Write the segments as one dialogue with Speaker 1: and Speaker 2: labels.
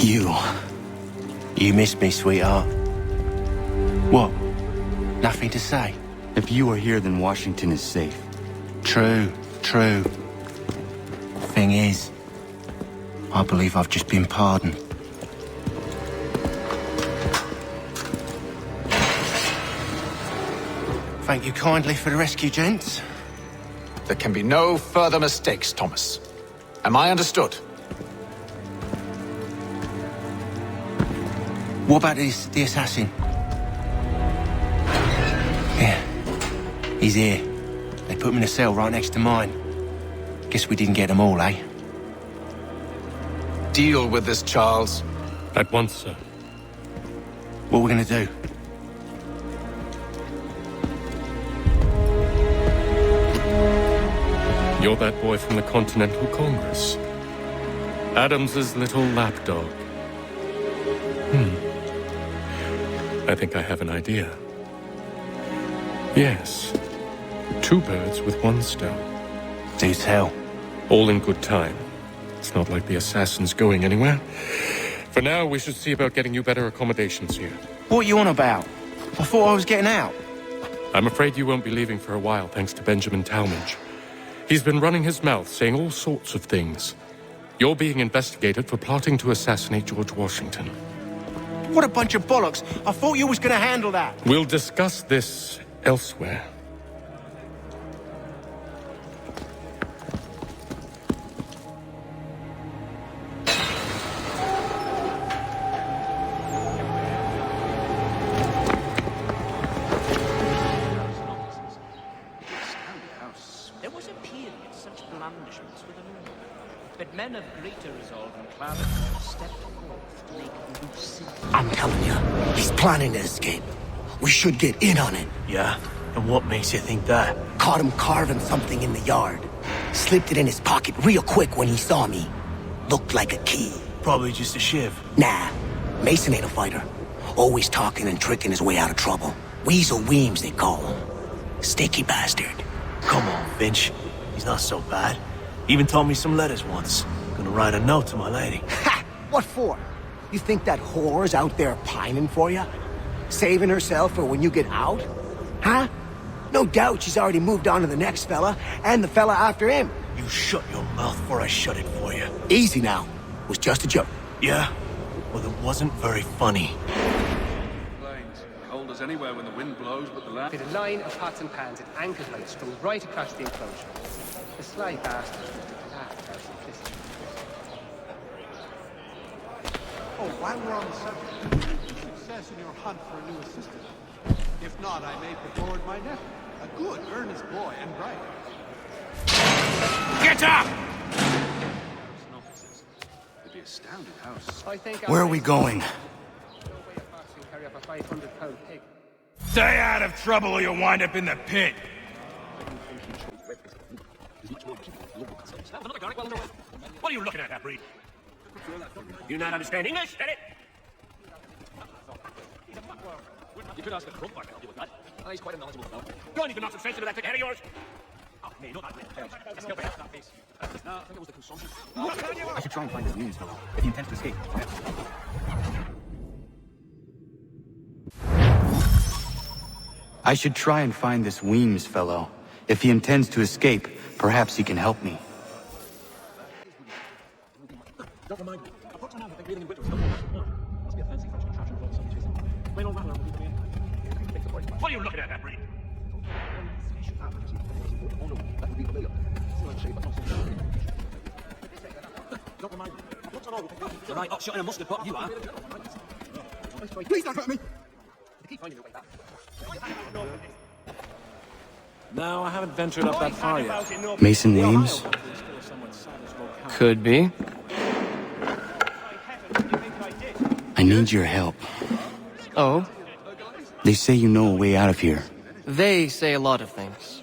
Speaker 1: You missed me, sweetheart. What? Nothing to say?
Speaker 2: If you are here, then Washington is safe.
Speaker 1: True. Thing is, I believe I've just been pardoned. Thank you kindly for the rescue, gents.
Speaker 3: There can be no further mistakes, Thomas. Am I understood?
Speaker 1: What about the assassin? Yeah, he's here. They put him in a cell right next to mine. Guess we didn't get them all, eh?
Speaker 3: Deal with this, Charles.
Speaker 4: At once, sir.
Speaker 1: What are we gonna do?
Speaker 4: You're that boy from the Continental Congress. Adams's little lapdog. I think I have an idea. Yes. 2 birds with 1 stone.
Speaker 1: Do tell.
Speaker 4: All in good time. It's not like the assassin's going anywhere. For now, we should see about getting you better accommodations here.
Speaker 1: What are you on about? I thought I was getting out.
Speaker 4: I'm afraid you won't be leaving for a while, thanks to Benjamin Talmadge. He's been running his mouth, saying all sorts of things. You're being investigated for plotting to assassinate George Washington.
Speaker 1: What a bunch of bollocks. I thought you was gonna handle that.
Speaker 4: We'll discuss this elsewhere.
Speaker 5: There was a period such blandishments were the norm. But men of greater resolve and clarity stepped forth to make loose.
Speaker 6: I'm telling you, he's planning to escape. We should get in on it.
Speaker 1: Yeah? And what makes you think that?
Speaker 6: Caught him carving something in the yard. Slipped it in his pocket real quick when he saw me. Looked like a key.
Speaker 1: Probably just a shiv.
Speaker 6: Nah, Mason ain't a fighter. Always talking and tricking his way out of trouble. Weasel Weems, they call him. Sticky bastard.
Speaker 7: Come on, Finch. He's not so bad. Even told me some letters once. Gonna write a note to my lady.
Speaker 6: Ha! What for? You think that whore's out there pining for you? Saving herself for when you get out? Huh? No doubt she's already moved on to the next fella, and the fella after him.
Speaker 7: You shut your mouth before I shut it for you.
Speaker 6: Easy now. Was just a joke.
Speaker 7: Yeah? Well, it wasn't very funny.
Speaker 8: Cold as anywhere when the wind blows, but the land...
Speaker 9: With a line of pots and pans at ankle height strung right across the enclosure. The sly bastard was to laugh at our simplicity.
Speaker 10: Oh, while we're on the subject, success in your hunt for a new assistant. If not, I may put forward my nephew, a good, earnest boy and bright.
Speaker 1: Get up!
Speaker 8: It'd be a astounded house.
Speaker 9: I think
Speaker 2: Where are we going?
Speaker 9: No way of boxing carry up a 500-pound pig.
Speaker 1: Stay out of trouble or you'll wind up in the pit.
Speaker 11: What are you looking at, half-breed? You not understand English? Get it? You could ask a crook, I can help you with that. He's quite a knowledgeable fellow. You ain't even knock some sense into that thick head of yours. Oh, me, not that. Let's go back to that face. No, I think it was the consumption.
Speaker 2: I should try and find this Weems fellow. If he intends to escape, I should try and find this Weems fellow. If he intends to escape, perhaps he can help me.
Speaker 11: Don't remind me. I put some out, I think breathing in winter is not must be a fancy French contraption for some reason. Plain old rattler. What are you looking at, half-breed? Oh no, that would be familiar. Similar shape, but not so similar. Don't remind me. What's on all? You're right, hot shot in a mustard pot, you are.
Speaker 10: Please don't hurt me!
Speaker 11: Keep finding your way back.
Speaker 8: No, I haven't ventured up that far yet.
Speaker 2: Mason Weems?
Speaker 12: Could be.
Speaker 2: I need your help.
Speaker 12: Oh?
Speaker 2: They say you know a way out of here.
Speaker 12: They say a lot of things.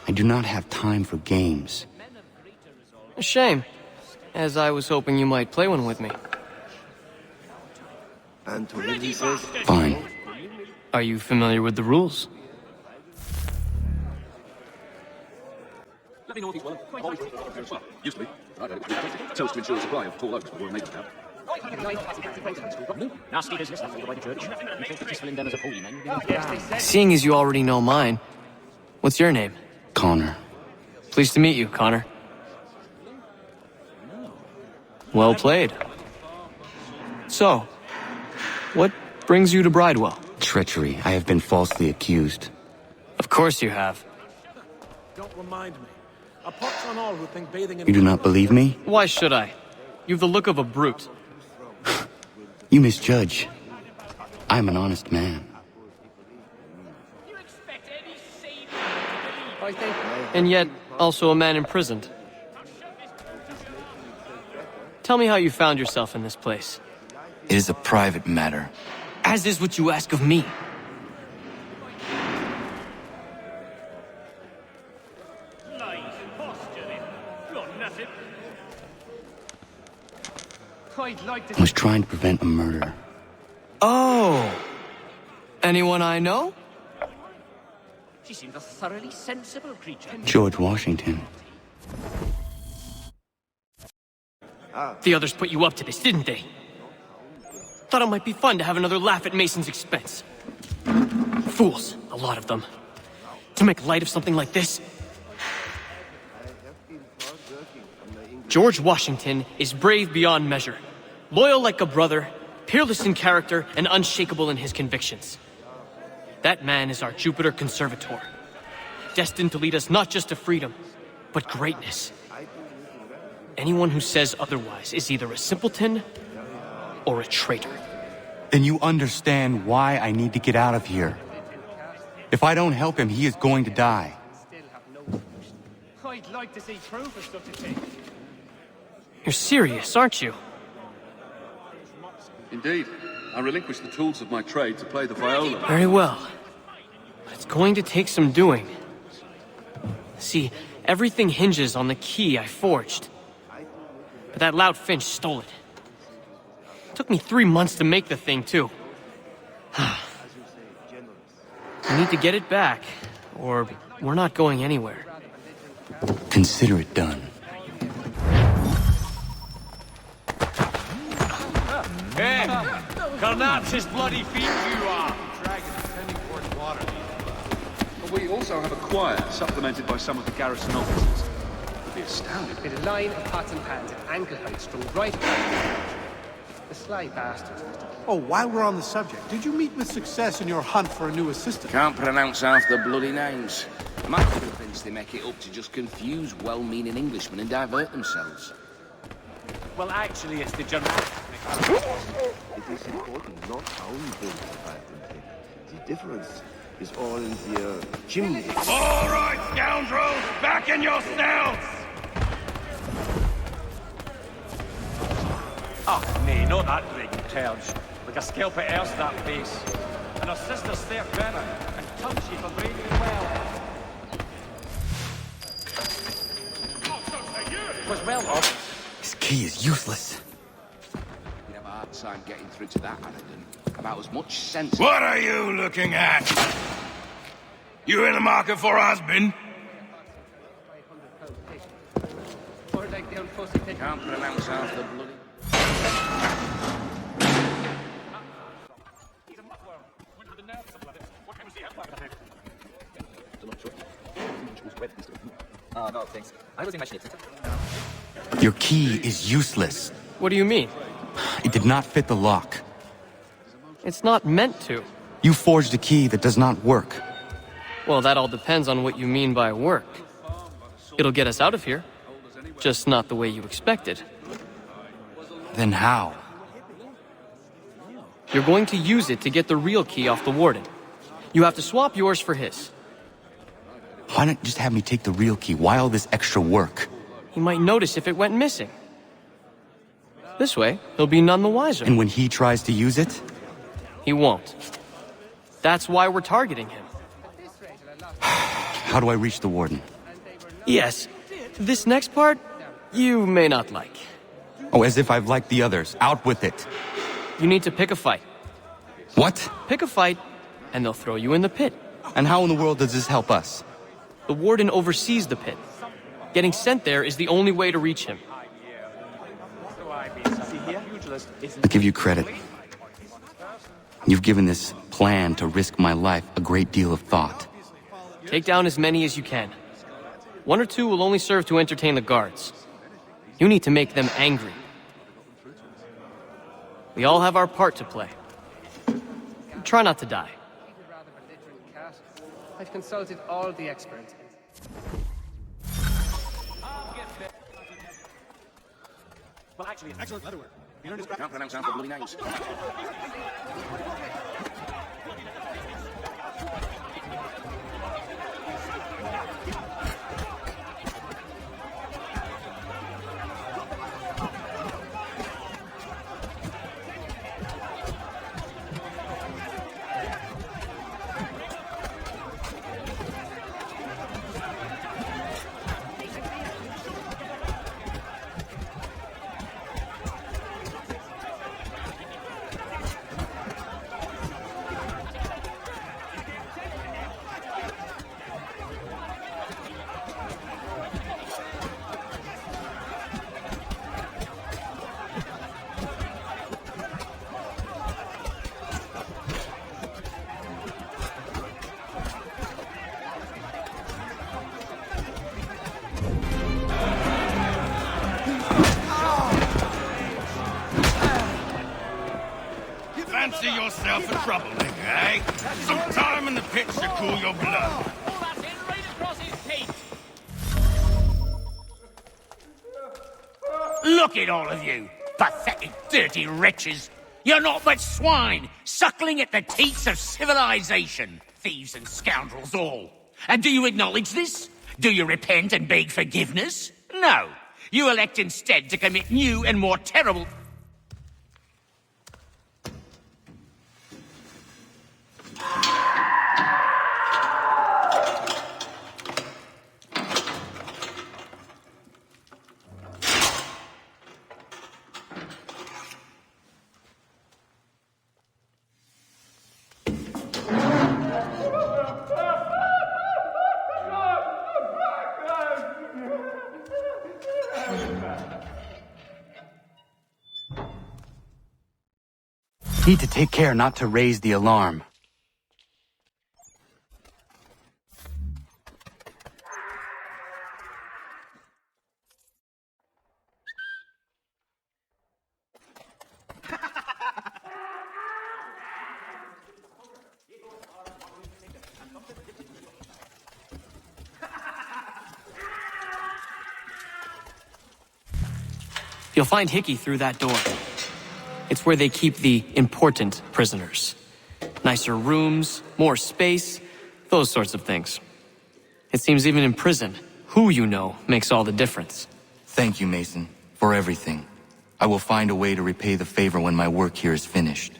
Speaker 2: I do not have time for games.
Speaker 12: A shame, as I was hoping you might play one with me.
Speaker 7: And to releases.
Speaker 2: Fine.
Speaker 12: Are you familiar with the rules?
Speaker 8: Let me know if he's willing. Well, used to be. I got it. Toast to ensure a supply of tall oaks before a neighbor's camp.
Speaker 5: Nasty business, that's all by the church. You take the peaceful endeavours of holy men. You'll be down.
Speaker 12: Seeing as you already know mine, what's your name?
Speaker 2: Connor.
Speaker 12: Pleased to meet you, Connor. Well played. So, what brings you to Bridewell?
Speaker 2: Treachery. I have been falsely accused.
Speaker 12: Of course you have.
Speaker 8: Don't remind me. A pox on all who think bathing in...
Speaker 2: You do not believe me?
Speaker 12: Why should I? You've the look of a brute.
Speaker 2: You misjudge. I'm an honest man.
Speaker 5: You expect any savior
Speaker 9: I think...
Speaker 12: And yet, also a man imprisoned. Tell me how you found yourself in this place.
Speaker 2: It is a private matter.
Speaker 12: As is what you ask of me.
Speaker 2: I was trying to prevent a murder.
Speaker 12: Oh! Anyone I know?
Speaker 5: She seemed a thoroughly sensible creature.
Speaker 2: George Washington.
Speaker 12: The others put you up to this, didn't they? Thought it might be fun to have another laugh at Mason's expense. Fools, a lot of them. To make light of something like this. George Washington is brave beyond measure, loyal like a brother, peerless in character, and unshakable in his convictions. That man is our Jupiter Conservator, destined to lead us not just to freedom, but greatness. Anyone who says otherwise is either a simpleton or a traitor.
Speaker 2: Then you understand why I need to get out of here. If I don't help him, he is going to die.
Speaker 9: I'd like to see proof of such a thing.
Speaker 12: You're serious, aren't you?
Speaker 13: Indeed. I relinquished the tools of my trade to play the viola.
Speaker 12: Very well. But it's going to take some doing. See, everything hinges on the key I forged. But that loud Finch stole it. Took me 3 months to make the thing, too. I need to get it back, or we're not going anywhere.
Speaker 2: Consider it done.
Speaker 11: Hey! Carnapp's bloody feet you are!
Speaker 13: But we also have a choir, supplemented by some of the garrison officers. You'd be astounded.
Speaker 9: With a line of pots and pans at ankle height strung right across the stage. The sly bastards.
Speaker 10: Oh, while we're on the subject, did you meet with success in your hunt for a new assistant?
Speaker 11: Can't pronounce half the bloody names. My couple thinks they make it up to just confuse well-meaning Englishmen and divert themselves. Well, actually, it's the dramatic.
Speaker 14: It is important not how we build the Ryzen thing. The difference is all in the chimney.
Speaker 11: All right, scoundrels! Back in your cells! Oh, nay, not that great terge. Like a scalp at Earth, that face. And her sister's there better, and touchy for brain as well. Was well off.
Speaker 2: This key is useless.
Speaker 11: We'd have a hard time getting through to that Anakin. About as much sense...
Speaker 15: What are you looking at? You in the market for a husband?
Speaker 9: Or like the old fussy thing.
Speaker 11: Can't pronounce half the bloody...
Speaker 16: Oh, no, thanks. I was in my shit.
Speaker 2: Your key is useless.
Speaker 12: What do you mean?
Speaker 2: It did not fit the lock.
Speaker 12: It's not meant to.
Speaker 2: You forged a key that does not work.
Speaker 12: Well, that all depends on what you mean by work. It'll get us out of here. Just not the way you expected.
Speaker 2: Then how?
Speaker 12: You're going to use it to get the real key off the warden. You have to swap yours for his.
Speaker 2: Why not just have me take the real key? Why all this extra work?
Speaker 12: He might notice if it went missing. This way, he'll be none the wiser.
Speaker 2: And when he tries to use it?
Speaker 12: He won't. That's why we're targeting him.
Speaker 2: How do I reach the warden?
Speaker 12: Yes. This next part, you may not like.
Speaker 2: Oh, as if I've liked the others. Out with it.
Speaker 12: You need to pick a fight.
Speaker 2: What?
Speaker 12: Pick a fight, and they'll throw you in the pit.
Speaker 2: And how in the world does this help us?
Speaker 12: The warden oversees the pit. Getting sent there is the only way to reach him.
Speaker 8: specialist isn't...
Speaker 2: I give you credit. You've given this plan to risk my life a great deal of thought.
Speaker 12: Take down as many as you can. 1 or 2 will only serve to entertain the guards. You need to make them angry. We all have our part to play. Try not to die.
Speaker 9: I've consulted all the experts.
Speaker 11: Well, actually, it's excellent leatherwork. You know, just can't pronounce half the bloody names.
Speaker 15: Fancy yourself a troublemaker, eh? Some time in the pits to cool your blood.
Speaker 17: Look at all of you, pathetic, dirty wretches. You're not but swine, suckling at the teats of civilization. Thieves and scoundrels all. And do you acknowledge this? Do you repent and beg forgiveness? No. You elect instead to commit new and more terrible...
Speaker 2: Need to take care not to raise the alarm.
Speaker 12: You'll find Hickey through that door. It's where they keep the important prisoners. Nicer rooms, more space, those sorts of things. It seems even in prison, who you know makes all the difference.
Speaker 2: Thank you, Mason, for everything. I will find a way to repay the favor when my work here is finished.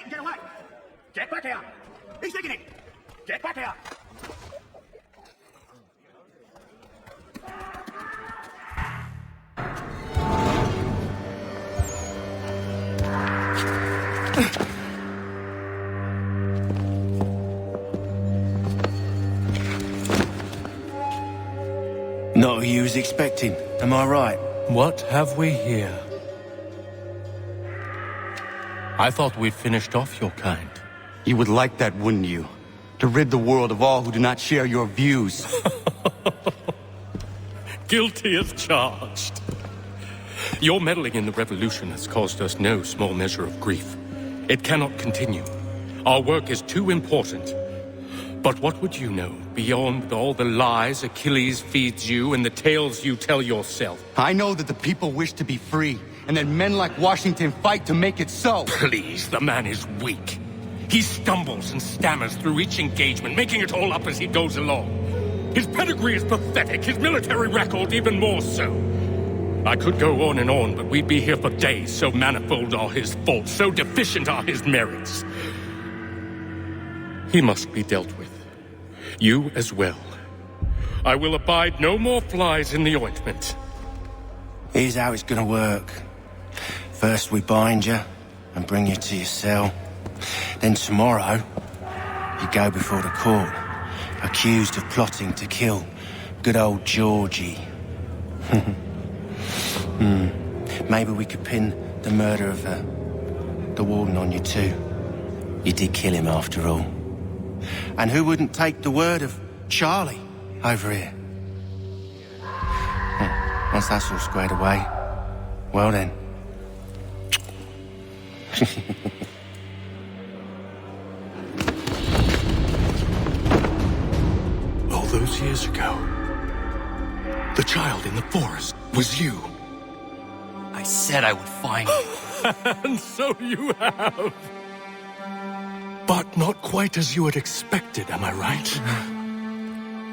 Speaker 17: Get away! Get back here! He's taking it! Get back here!
Speaker 1: Not who you was expecting, am I right?
Speaker 4: What have we here? I thought we'd finished off your kind.
Speaker 2: You would like that, wouldn't you? To rid the world of all who do not share your views.
Speaker 4: Guilty as charged. Your meddling in the revolution has caused us no small measure of grief. It cannot continue. Our work is too important. But what would you know beyond all the lies Achilles feeds you and the tales you tell yourself?
Speaker 2: I know that the people wish to be free, and that men like Washington fight to make it so.
Speaker 4: Please, the man is weak. He stumbles and stammers through each engagement, making it all up as he goes along. His pedigree is pathetic, his military record even more so. I could go on and on, but we'd be here for days. So manifold are his faults, so deficient are his merits. He must be dealt with. You as well. I will abide no more flies in the ointment.
Speaker 1: Here's how it's gonna work. First we bind you and bring you to your cell. Then tomorrow, you go before the court, accused of plotting to kill good old Georgie. Maybe we could pin the murder of the warden on you too. You did kill him after all. And who wouldn't take the word of Charlie over here? Once that's all squared away, well then.
Speaker 4: All those years ago, the child in the forest was you.
Speaker 18: I said I would find you.
Speaker 4: And so you have. But not quite as you had expected, am I right?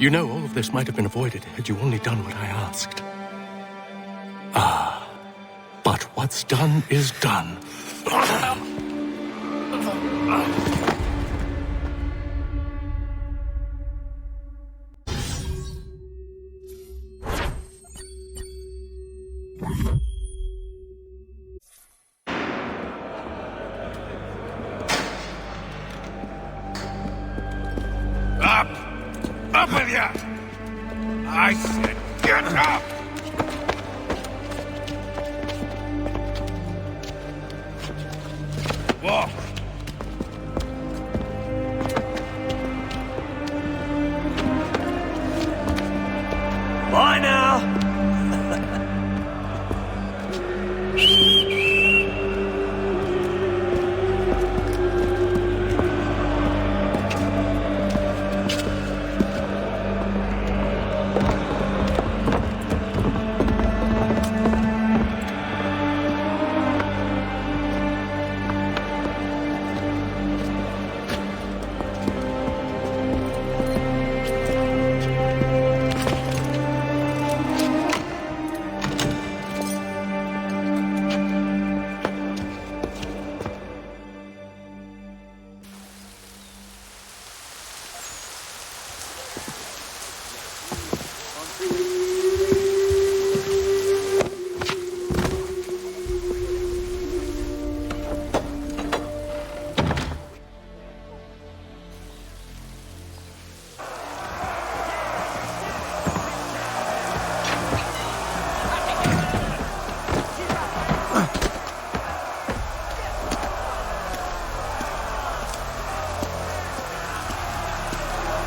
Speaker 4: You know, all of this might have been avoided had you only done what I asked. Ah, but what's done is done.
Speaker 15: Up! Up with ya! I said get up! Walk!
Speaker 7: Bye now!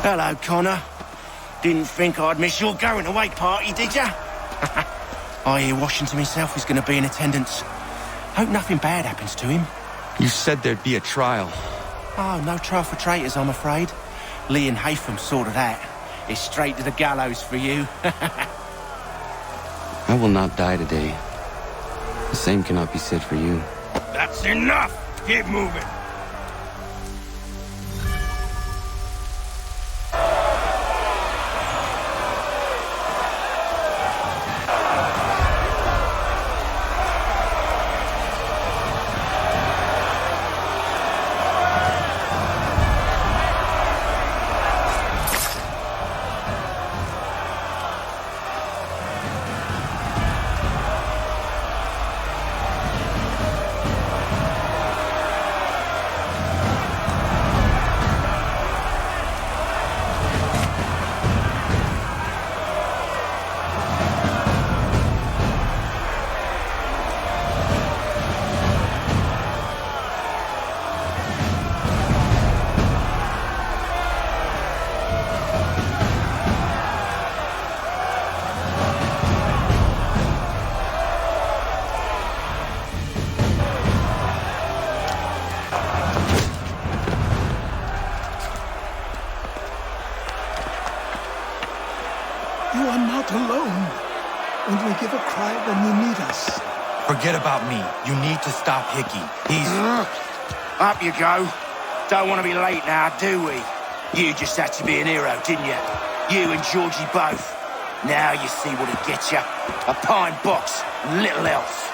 Speaker 1: Hello, Connor. Didn't think I'd miss your going-away party, did ya? I hear Washington himself is going to be in attendance. Hope nothing bad happens to him.
Speaker 2: You said there'd be a trial.
Speaker 1: Oh, no trial for traitors, I'm afraid. Lee and Haytham sorted that. It's straight to the gallows for you.
Speaker 2: I will not die today. The same cannot be said for you.
Speaker 15: That's enough! Keep moving!
Speaker 10: You are not alone. Only give a cry when you need us.
Speaker 2: Forget about me. You need to stop Hickey. He's...
Speaker 1: Up you go. Don't want to be late now, do we? You just had to be an hero, didn't you? You and Georgie both. Now you see what it gets you. A pine box, little else.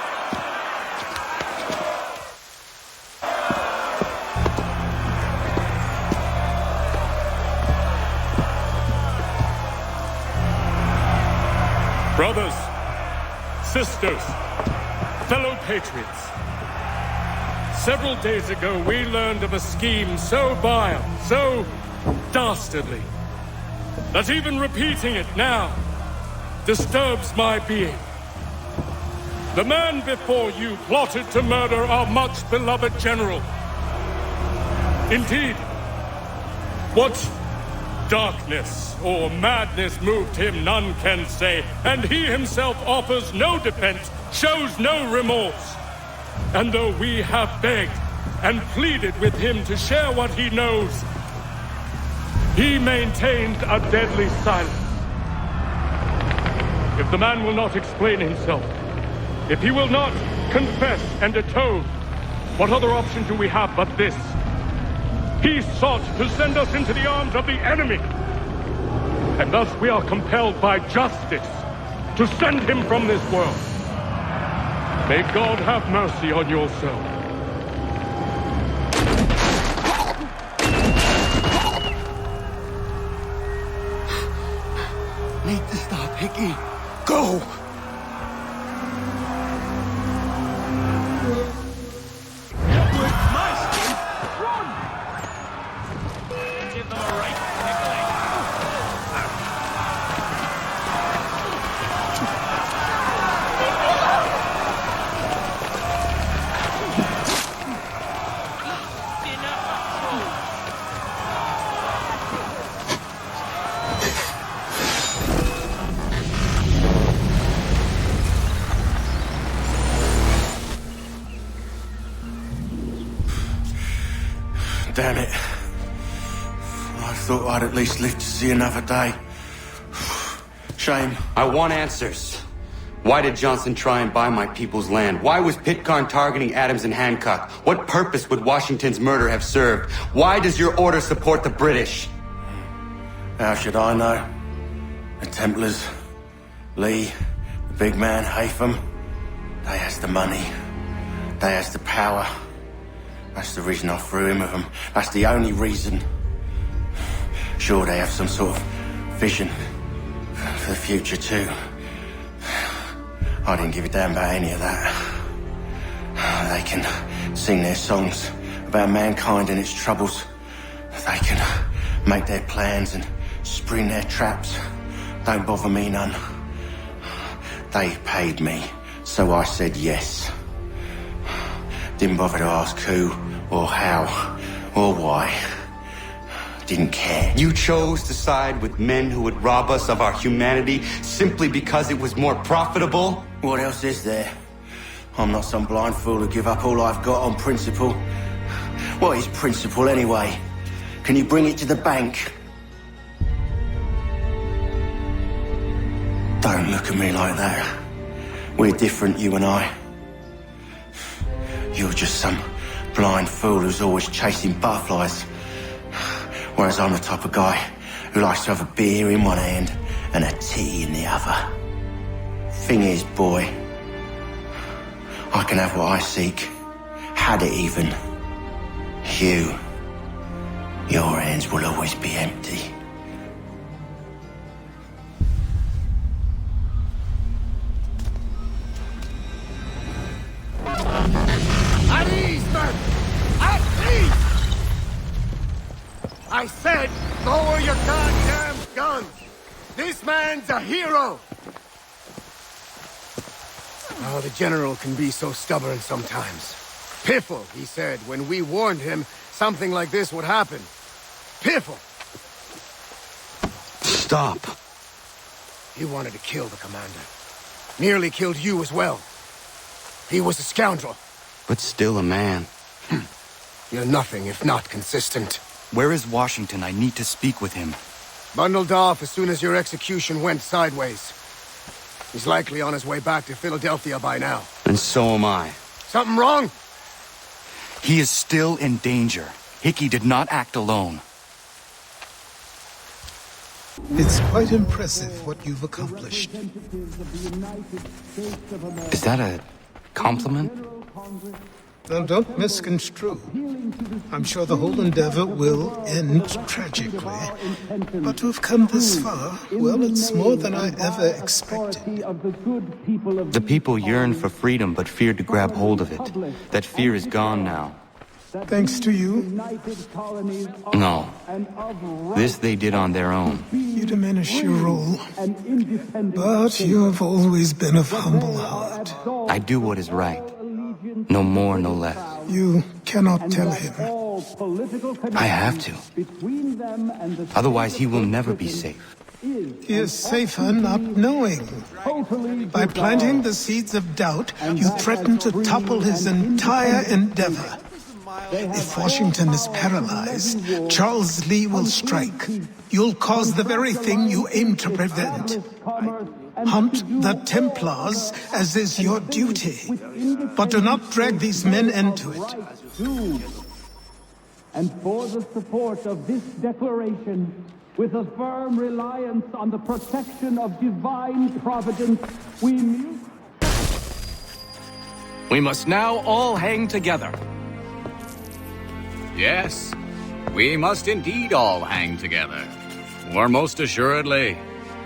Speaker 4: Brothers, sisters, fellow patriots. Several days ago, we learned of a scheme so vile, so dastardly, that even repeating it now disturbs my being. The man before you plotted to murder our much-beloved general. Indeed, what darkness or madness moved him, none can say, and he himself offers no defense, shows no remorse. And though we have begged and pleaded with him to share what he knows, he maintained a deadly silence. If the man will not explain himself, if he will not confess and atone, what other option do we have but this? He sought to send us into the arms of the enemy. And thus we are compelled by justice to send him from this world. May God have mercy on your soul.
Speaker 6: Need to stop, Hickey. Go!
Speaker 1: Damn it. I thought I'd at least live to see another day. Shame.
Speaker 2: I want answers. Why did Johnson try and buy my people's land? Why was Pitcairn targeting Adams and Hancock? What purpose would Washington's murder have served? Why does your order support the British?
Speaker 1: How should I know? The Templars, Lee, the big man, Haytham, they has the money. They has the power. That's the reason I threw in with them. That's the only reason. Sure, they have some sort of vision for the future too. I didn't give a damn about any of that. They can sing their songs about mankind and its troubles. They can make their plans and spring their traps. Don't bother me none. They paid me, so I said yes. Didn't bother to ask who, or how, or why. Didn't care.
Speaker 2: You chose to side with men who would rob us of our humanity simply because it was more profitable?
Speaker 1: What else is there? I'm not some blind fool who give up all I've got on principle. What is principle anyway? Can you bring it to the bank? Don't look at me like that. We're different, you and I. You're just some blind fool who's always chasing butterflies. Whereas I'm the type of guy who likes to have a beer in one hand and a tea in the other. Thing is, boy, I can have what I seek. Had it even. Your hands will always be empty.
Speaker 6: At ease, men! At ease! I said, lower your goddamn guns! This man's a hero! Oh, the general can be so stubborn sometimes. Piffle, he said, when we warned him something like this would happen. Piffle!
Speaker 2: Stop.
Speaker 6: He wanted to kill the commander. Nearly killed you as well. He was a scoundrel.
Speaker 2: But still a man.
Speaker 6: You're nothing if not consistent.
Speaker 2: Where is Washington? I need to speak with him.
Speaker 6: Bundled off as soon as your execution went sideways. He's likely on his way back to Philadelphia by now.
Speaker 2: And so am I.
Speaker 6: Something wrong?
Speaker 2: He is still in danger. Hickey did not act alone.
Speaker 19: It's quite impressive what you've accomplished.
Speaker 2: Is that a compliment?
Speaker 19: Now, don't misconstrue. I'm sure the whole endeavor will end tragically. But to have come this far, well, it's more than I ever expected.
Speaker 2: The people yearn for freedom but feared to grab hold of it. That fear is gone now.
Speaker 19: Thanks to you?
Speaker 2: No. This they did on their own.
Speaker 19: You diminish your role. But you have always been of humble heart.
Speaker 2: I do what is right. No more, no less.
Speaker 19: You cannot tell him.
Speaker 2: I have to. Otherwise, he will never be safe.
Speaker 19: He is safer not knowing. By planting the seeds of doubt, you threaten to topple his entire endeavor. If Washington is paralyzed, Charles Lee will strike. You'll cause the very thing you aim to prevent. Hunt the Templars, as is your duty. But do not drag these men into it.
Speaker 20: And for the support of this declaration, with a firm reliance on the protection of divine providence,
Speaker 3: We must now all hang together.
Speaker 21: Yes, we must indeed all hang together. Or most assuredly,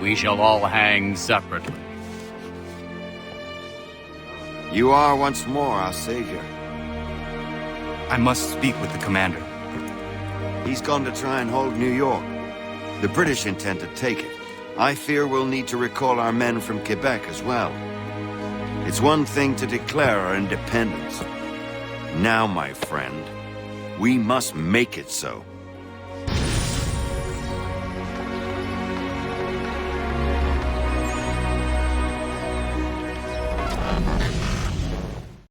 Speaker 21: we shall all hang separately.
Speaker 14: You are once more our savior.
Speaker 2: I must speak with the commander.
Speaker 14: He's gone to try and hold New York. The British intend to take it. I fear we'll need to recall our men from Quebec as well. It's one thing to declare our independence. Now, my friend, we must make it so.